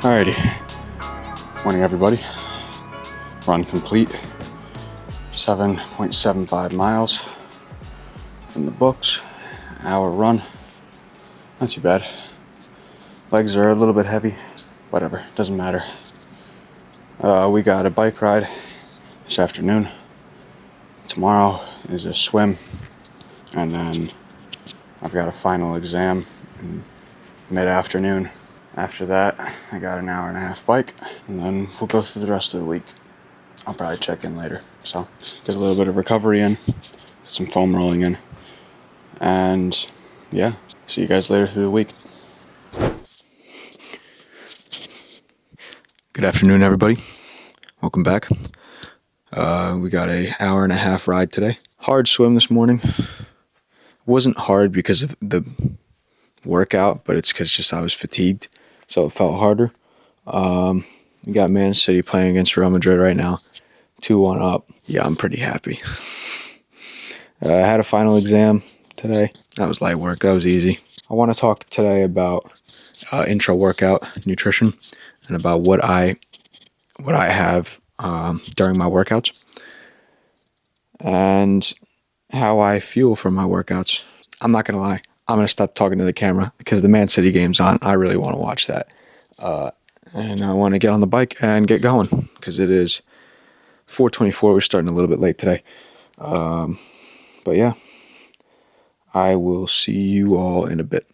Alrighty, morning everybody. Run complete, 7.75 miles in the books, hour run, not too bad. Legs are a little bit heavy, whatever, doesn't matter. We got a bike ride this afternoon. Tomorrow is a swim, and then I've got a final exam in mid-afternoon. After that, I got an hour and a half bike, and then we'll go through the rest of the week. I'll probably check in later. So, get a little bit of recovery in, get some foam rolling in, and yeah, see you guys later through the week. Good afternoon, everybody. Welcome back. We got an hour and a half ride today. Hard swim this morning. It wasn't hard because of the workout, but it's because just I was fatigued, so it felt harder. We got Man City playing against Real Madrid right now, 2-1 up. Yeah, I'm pretty happy. I had a final exam today. That was light work. That was easy. I want to talk today about intra-workout nutrition and about what I have during my workouts and how I feel from my workouts. I'm not going to lie. I'm going to stop talking to the camera because the Man City game's on. I really want to watch that. And I want to get on the bike and get going because it is 4:24. We're starting a little bit late today. But yeah, I will see you all in a bit.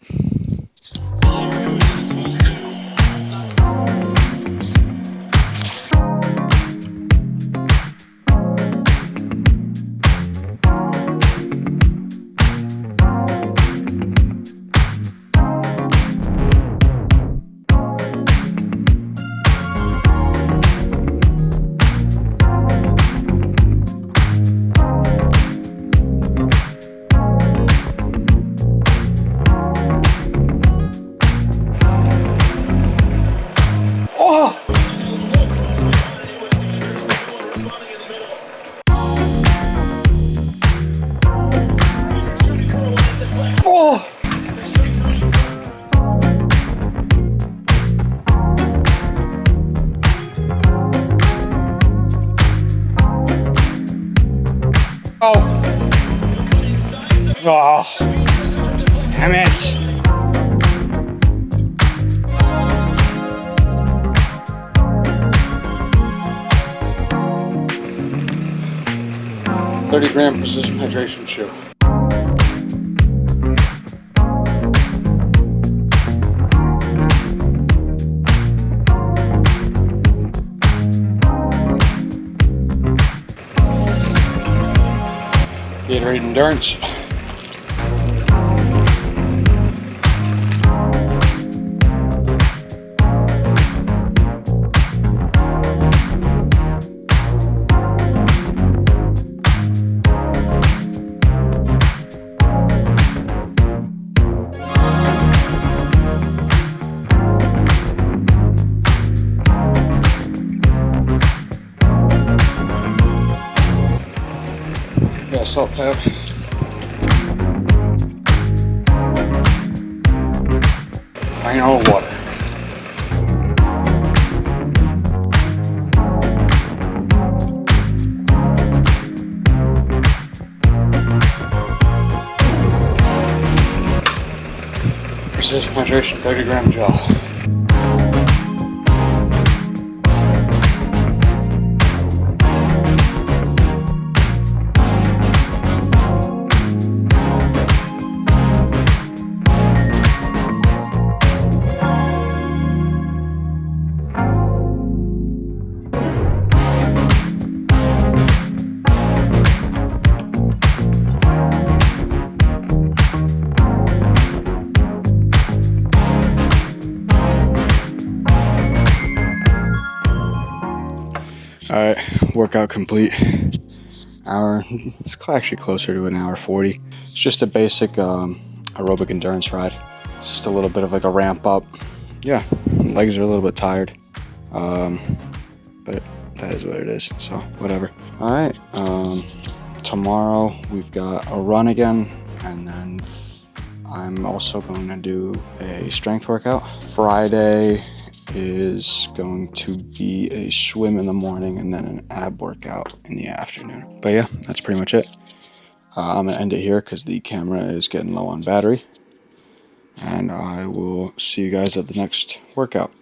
Oh! Oh, damn it. $30-gram precision hydration shoe. Gatorade Endurance. Yeah, salt tab. Final water. Precision hydration 30-gram gel. Alright, workout complete. Hour, it's actually closer to an hour 40. It's just a basic aerobic endurance ride. It's just a little bit of like a ramp up. Yeah, legs are a little bit tired. But that is what it is, so whatever. Alright, tomorrow we've got a run again, and then I'm also going to do a strength workout. Friday is going to be a swim in the morning and then an ab workout in the afternoon. But yeah, that's pretty much it. I'm going to end it here because the camera is getting low on battery. And I will see you guys at the next workout.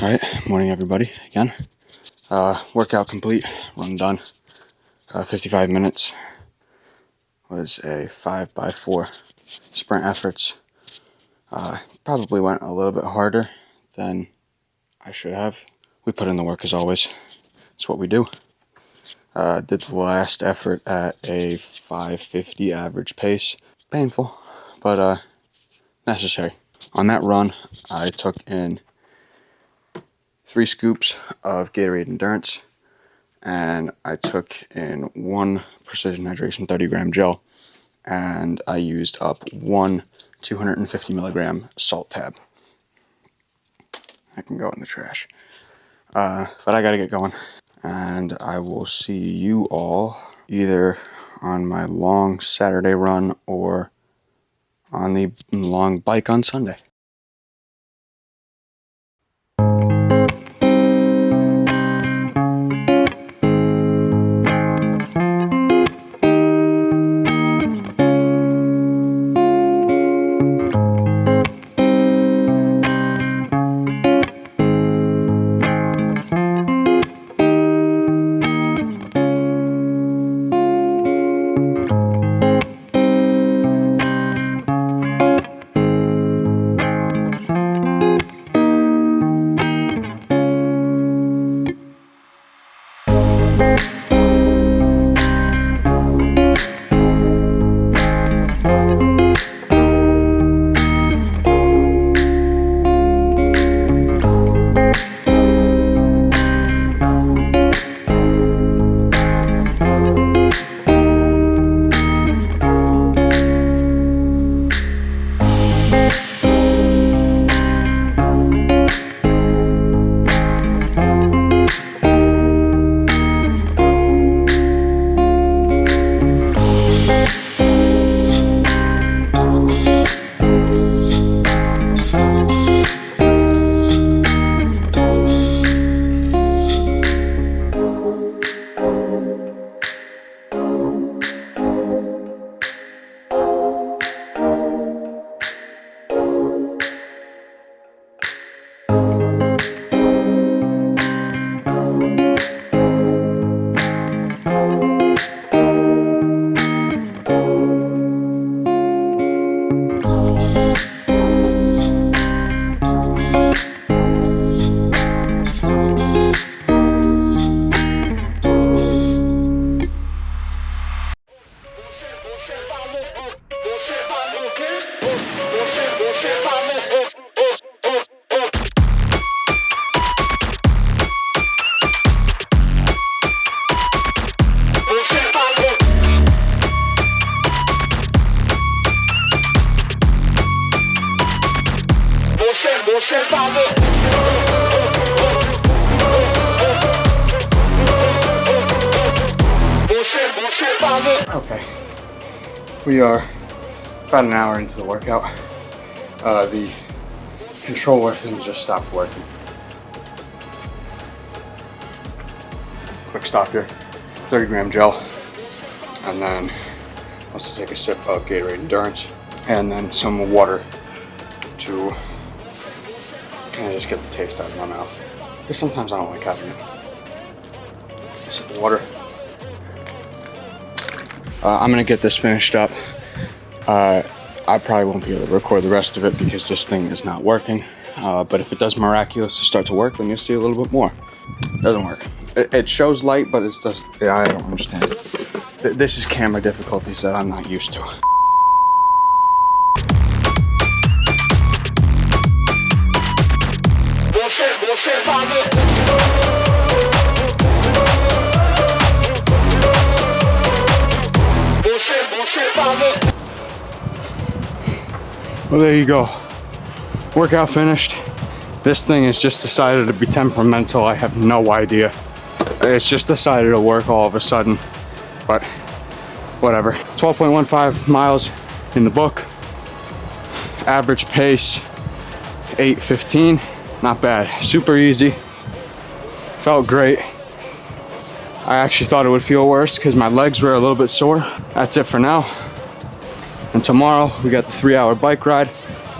All right, morning everybody again. Workout complete, run done. 55 minutes was a 5x4 sprint efforts. Probably went a little bit harder than I should have. We put in the work as always. It's what we do. Did the last effort at a 5:50 average pace. Painful, but necessary. On that run, I took in 3 scoops of Gatorade Endurance, and I took in 1 Precision Hydration 30-gram gel, and I used up 1 250 milligram salt tab. That can go in the trash. But I gotta get going, and I will see you all either on my long Saturday run or on the long bike on Sunday. Okay, we are about an hour into the workout. The controller thing just stopped working. Quick stop here, 30 gram gel, and then also take a sip of Gatorade Endurance, and then some water to kind of just get the taste out of my mouth. Because sometimes I don't like having it. A sip of water. I'm gonna get this finished up. I probably won't be able to record the rest of it because this thing is not working. But if it does miraculously start to work, then you'll see a little bit more. It doesn't work. It shows light, but it's just, yeah, I don't understand. This is camera difficulties that I'm not used to. Well, there you go. Workout finished. This thing has just decided to be temperamental. I have no idea. It's just decided to work all of a sudden, but whatever. 12.15 miles in the book. Average pace, 8:15. Not bad. Super easy. Felt great. I actually thought it would feel worse because my legs were a little bit sore. That's it for now. And tomorrow we got the 3-hour bike ride,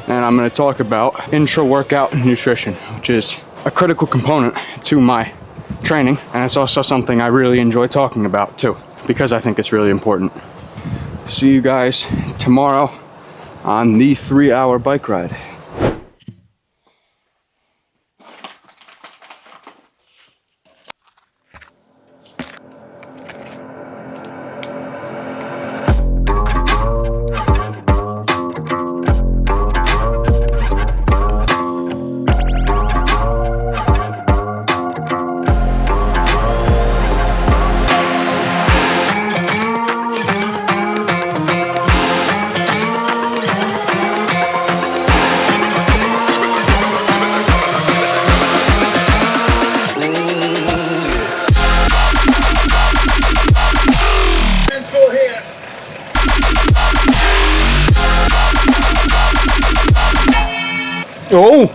and I'm going to talk about intra-workout nutrition, which is a critical component to my training, and it's also something I really enjoy talking about too, because I think it's really important. See you guys tomorrow on the 3-hour bike ride. Oh!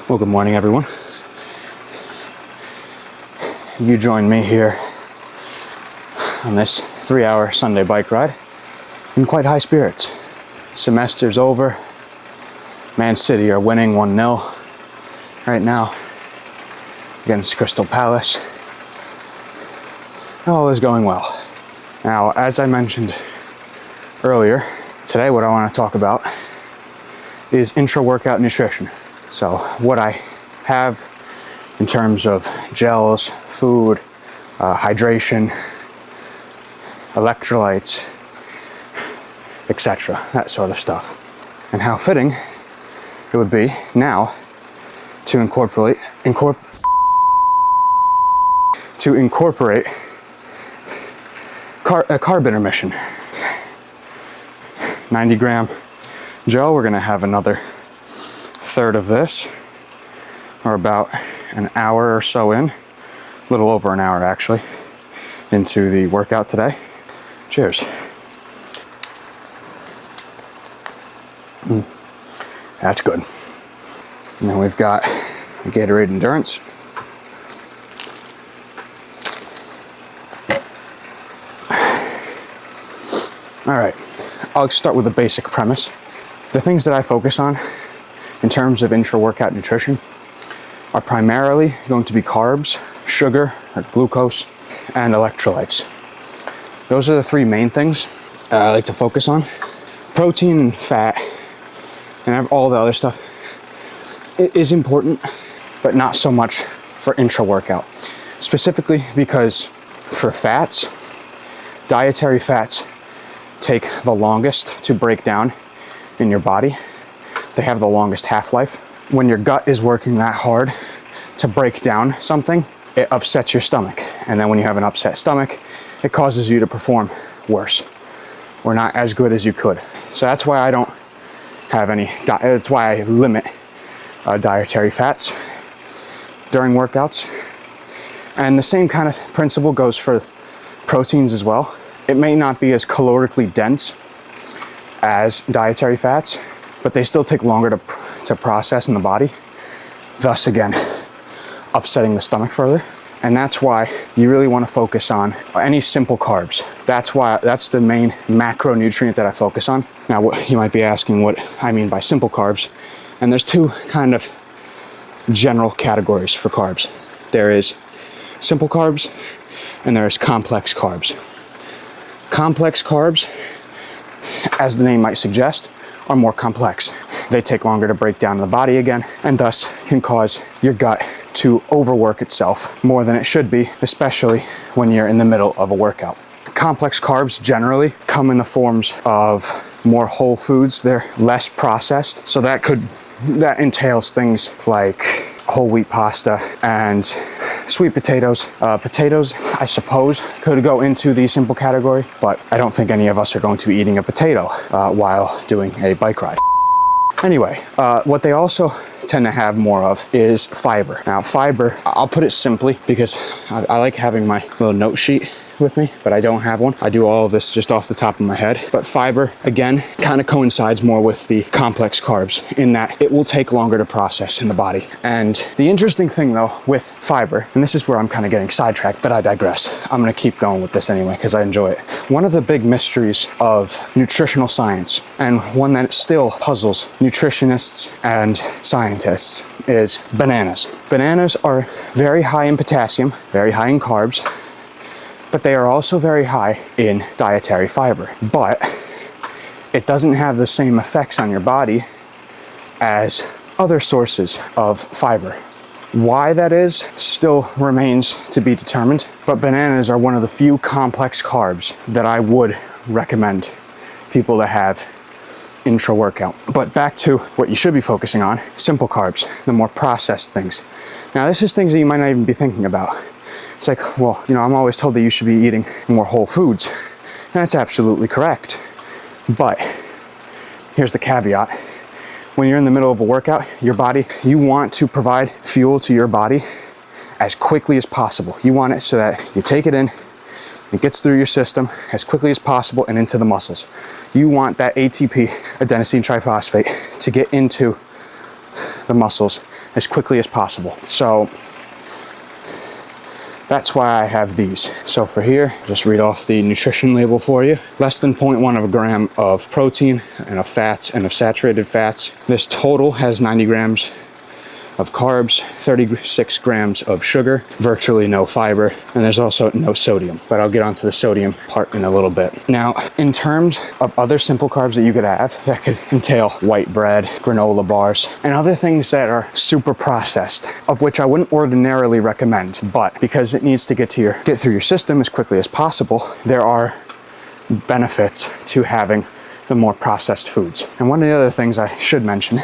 Well, good morning, everyone. You join me here on this 3-hour Sunday bike ride in quite high spirits. Semester's over. Man City are winning 1-0 right now against Crystal Palace. All is going well. Now, as I mentioned earlier, today what I want to talk about is intra-workout nutrition. So what I have in terms of gels, food, hydration, electrolytes, etc., that sort of stuff, and how fitting it would be now to incorporate a carb intermission. 90 gram gel. We're gonna have another third of this, or about an hour or so in, a little over an hour actually, into the workout today. Cheers. That's good. And then we've got Gatorade Endurance. All right, I'll start with a basic premise. The things that I focus on in terms of intra-workout nutrition are primarily going to be carbs, sugar, or glucose, and electrolytes. Those are the three main things I like to focus on. Protein and fat and all the other stuff, it is important, but not so much for intra-workout. Specifically because for fats, dietary fats take the longest to break down in your body. They have the longest half-life. When your gut is working that hard to break down something, it upsets your stomach. And then when you have an upset stomach, it causes you to perform worse or not as good as you could. So that's why I don't have any, that's why I limit dietary fats during workouts. And the same kind of principle goes for proteins as well. It may not be as calorically dense as dietary fats, but they still take longer to process in the body, thus again upsetting the stomach further. And that's why you really want to focus on any simple carbs. That's the main macronutrient that I focus on. Now, what you might be asking what I mean by simple carbs, and there's two kind of general categories for carbs. There is simple carbs and there is complex carbs. Complex carbs, as the name might suggest, are more complex. They take longer to break down in the body again, and thus can cause your gut to overwork itself more than it should be, especially when you're in the middle of a workout. Complex carbs generally come in the forms of more whole foods. They're less processed. So that entails things like whole wheat pasta and sweet potatoes. Potatoes, I suppose, could go into the simple category, but I don't think any of us are going to be eating a potato while doing a bike ride. Anyway, what they also tend to have more of is fiber. Now, fiber, I'll put it simply because I like having my little note sheet with me, but I don't have one. I do all of this just off the top of my head. But fiber, again, kind of coincides more with the complex carbs in that it will take longer to process in the body. And the interesting thing though with fiber, and this is where I'm kind of getting sidetracked, but I digress. I'm gonna keep going with this anyway because I enjoy it. One of the big mysteries of nutritional science, and one that still puzzles nutritionists and scientists, is bananas. Bananas are very high in potassium, very high in carbs, but they are also very high in dietary fiber. But it doesn't have the same effects on your body as other sources of fiber. Why that is still remains to be determined, but bananas are one of the few complex carbs that I would recommend people to have intra-workout. But back to what you should be focusing on, simple carbs, the more processed things. Now, this is things that you might not even be thinking about. It's like, well, I'm always told that you should be eating more whole foods. And that's absolutely correct. But here's the caveat. When you're in the middle of a workout, you want to provide fuel to your body as quickly as possible. You want it so that you take it in, it gets through your system as quickly as possible and into the muscles. You want that ATP, adenosine triphosphate, to get into the muscles as quickly as possible. So that's why I have these. So for here, just read off the nutrition label for you. Less than 0.1 of a gram of protein and of fats and of saturated fats. This total has 90 grams of carbs, 36 grams of sugar, virtually no fiber, and there's also no sodium. But I'll get onto the sodium part in a little bit. Now, in terms of other simple carbs that you could have, that could entail white bread, granola bars, and other things that are super processed, of which I wouldn't ordinarily recommend, but because it needs to get through your system as quickly as possible, there are benefits to having the more processed foods. And one of the other things I should mention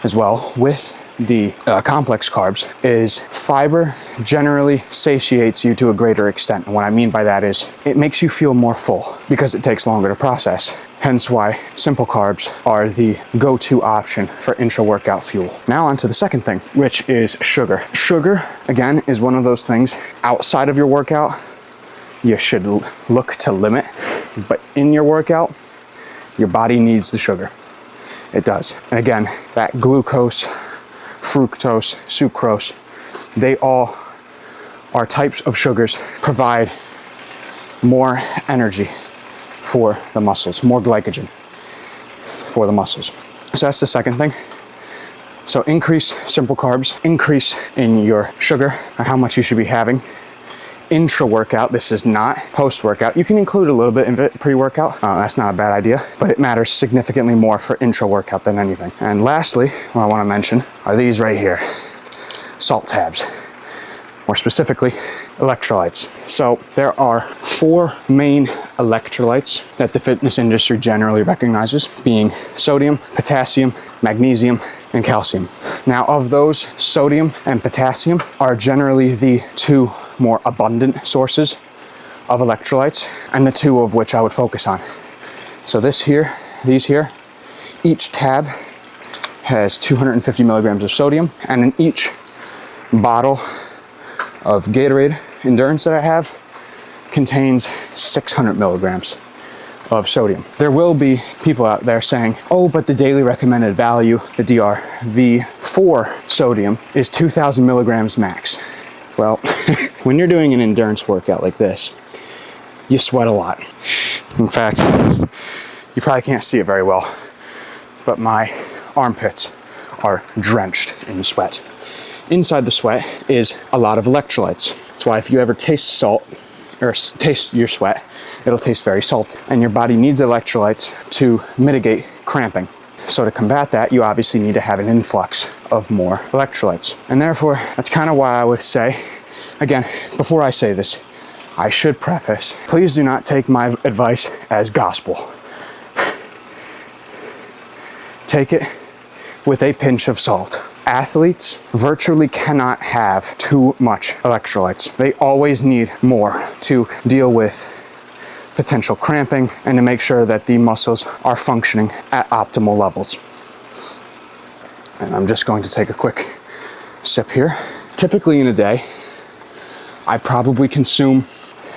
as well with the complex carbs is fiber generally satiates you to a greater extent. And what I mean by that is it makes you feel more full because it takes longer to process. Hence why simple carbs are the go-to option for intra-workout fuel. Now on to the second thing, which is sugar. Sugar, again, is one of those things outside of your workout you should look to limit, but in your workout, your body needs the sugar. It does. And again, that glucose, fructose, sucrose, they all are types of sugars, provide more energy for the muscles, more glycogen for the muscles. So that's the second thing. So increase simple carbs, increase in your sugar, how much you should be having. Intra-workout, this is not post-workout. You can include a little bit in it pre-workout. That's not a bad idea, but it matters significantly more for intra-workout than anything. And lastly, what I want to mention are these right here, salt tabs. More specifically, electrolytes. So there are 4 main electrolytes that the fitness industry generally recognizes, being sodium, potassium, magnesium, and calcium. Now, of those, sodium and potassium are generally the 2 more abundant sources of electrolytes, and the 2 of which I would focus on. So these here, each tab has 250 milligrams of sodium, and in each bottle of Gatorade Endurance that I have contains 600 milligrams of sodium. There will be people out there saying, oh, but the daily recommended value, the DRV for sodium, is 2,000 milligrams max. Well, when you're doing an endurance workout like this, you sweat a lot. In fact, you probably can't see it very well, but my armpits are drenched in sweat. Inside the sweat is a lot of electrolytes. That's why if you ever taste salt or taste your sweat, it'll taste very salty. And your body needs electrolytes to mitigate cramping. So to combat that, you obviously need to have an influx of more electrolytes. And therefore, that's kind of why I would say, again, before I say this, I should preface, please do not take my advice as gospel. Take it with a pinch of salt. Athletes virtually cannot have too much electrolytes. They always need more to deal with potential cramping and to make sure that the muscles are functioning at optimal levels. And I'm just going to take a quick sip here. Typically in a day, I probably consume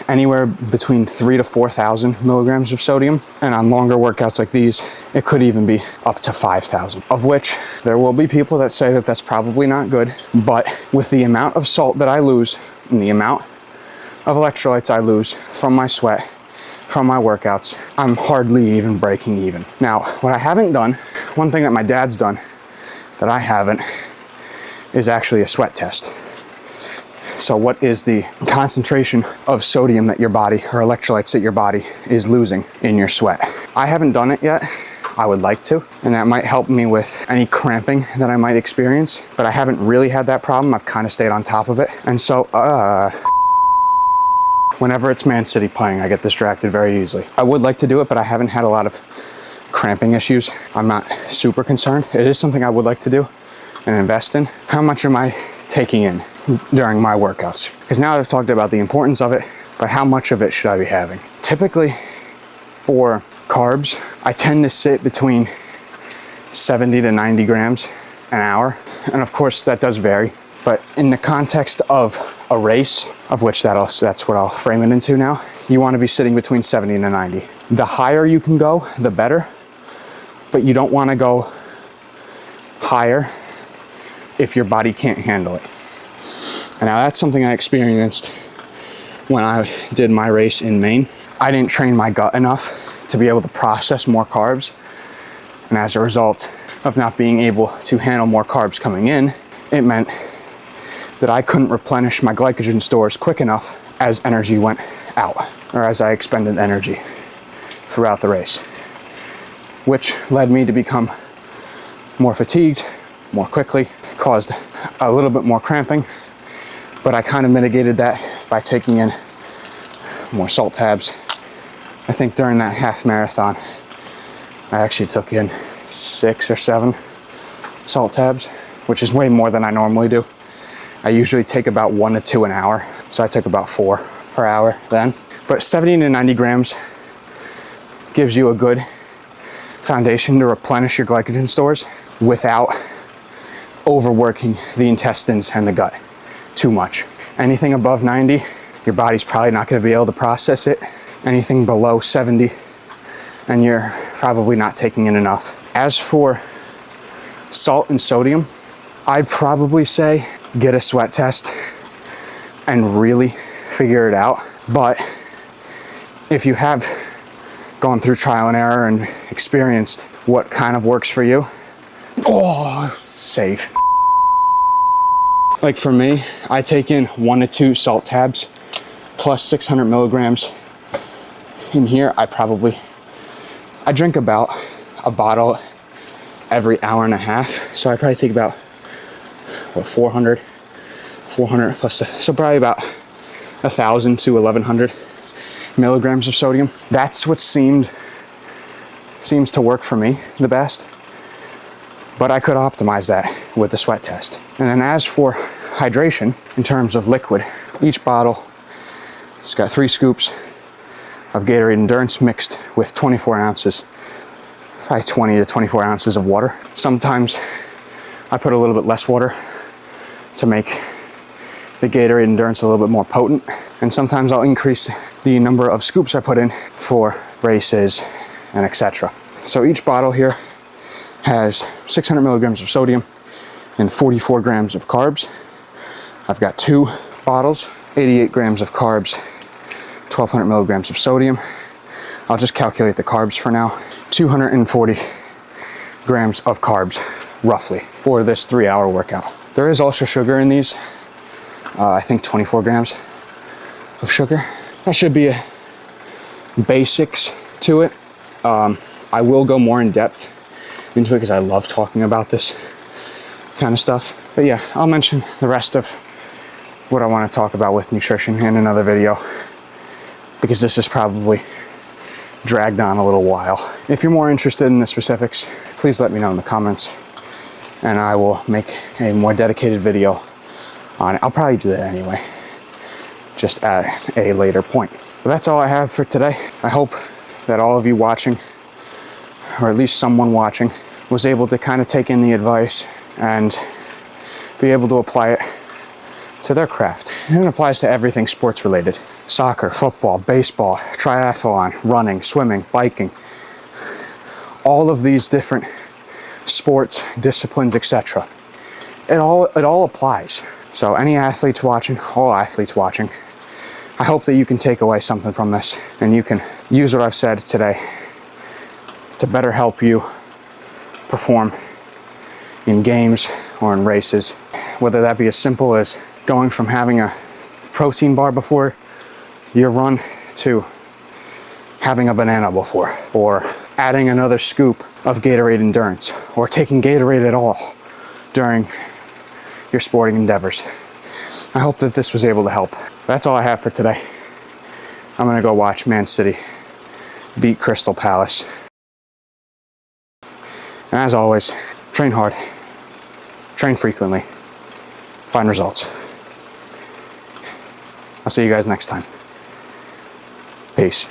anywhere between 3,000 to 4,000 milligrams of sodium. And on longer workouts like these, it could even be up to 5,000, of which there will be people that say that that's probably not good. But with the amount of salt that I lose and the amount of electrolytes I lose from my sweat, from my workouts, I'm hardly even breaking even. Now, what I haven't done, one thing that my dad's done that I haven't, is actually a sweat test. So what is the concentration of sodium that your body, or electrolytes that your body is losing in your sweat? I haven't done it yet. I would like to, and that might help me with any cramping that I might experience, but I haven't really had that problem. I've kind of stayed on top of it. And so, whenever it's Man City playing, I get distracted very easily. I would like to do it, but I haven't had a lot of cramping issues. I'm not super concerned. It is something I would like to do and invest in. How much am I taking in during my workouts? Because now I've talked about the importance of it, but how much of it should I be having? Typically for carbs, I tend to sit between 70 to 90 grams an hour. And of course that does vary, but in the context of a race, of which that's what I'll frame it into now, you want to be sitting between 70 and 90. The higher you can go, the better, but you don't want to go higher if your body can't handle it. And now that's something I experienced when I did my race in Maine. I didn't train my gut enough to be able to process more carbs. And as a result of not being able to handle more carbs coming in, it meant that I couldn't replenish my glycogen stores quick enough as energy went out, or as I expended energy throughout the race, which led me to become more fatigued more quickly, caused a little bit more cramping, but I kind of mitigated that by taking in more salt tabs. I think during that half marathon, I actually took in 6 or 7 salt tabs, which is way more than I normally do. I usually take about 1 to 2 an hour, so I took about 4 per hour then. But 70 to 90 grams gives you a good foundation to replenish your glycogen stores without overworking the intestines and the gut too much. Anything above 90, your body's probably not going to be able to process it. Anything below 70, and you're probably not taking in enough. As for salt and sodium, I'd probably say get a sweat test and really figure it out. But if you have gone through trial and error and experienced what kind of works for you, safe. Like for me, I take in 1 to 2 salt tabs plus 600 milligrams. In here, I drink about a bottle every hour and a half. So I probably take about 400 plus, so probably about 1,000 to 1,100 milligrams of sodium. That's what seems to work for me the best, but I could optimize that with the sweat test. And then as for hydration, in terms of liquid, each bottle has got 3 scoops of Gatorade Endurance mixed with 24 ounces, probably 20 to 24 ounces of water. Sometimes I put a little bit less water to make the Gatorade Endurance a little bit more potent. And sometimes I'll increase the number of scoops I put in for races and etc. So each bottle here has 600 milligrams of sodium and 44 grams of carbs. I've got 2 bottles, 88 grams of carbs, 1,200 milligrams of sodium. I'll just calculate the carbs for now. 240 grams of carbs, roughly, for this 3-hour workout. There is also sugar in these. I think 24 grams of sugar. That should be a basics to it. I will go more in depth into it because I love talking about this kind of stuff. But yeah, I'll mention the rest of what I want to talk about with nutrition in another video, because this is probably dragged on a little while. If you're more interested in the specifics, please let me know in the comments, and I will make a more dedicated video on it. I'll probably do that anyway, just at a later point. But that's all I have for today. I hope that all of you watching, or at least someone watching, was able to kind of take in the advice and be able to apply it to their craft. And it applies to everything sports related. Soccer, football, baseball, triathlon, running, swimming, biking. All of these different sports, disciplines, etc. It all applies. So any athletes watching, all athletes watching, I hope that you can take away something from this and you can use what I've said today to better help you perform in games or in races. Whether that be as simple as going from having a protein bar before your run to having a banana before, or adding another scoop of Gatorade Endurance, or taking Gatorade at all during your sporting endeavors. I hope that this was able to help. That's all I have for today. I'm gonna go watch Man City beat Crystal Palace. And as always, train hard, train frequently, find results. I'll see you guys next time. Peace.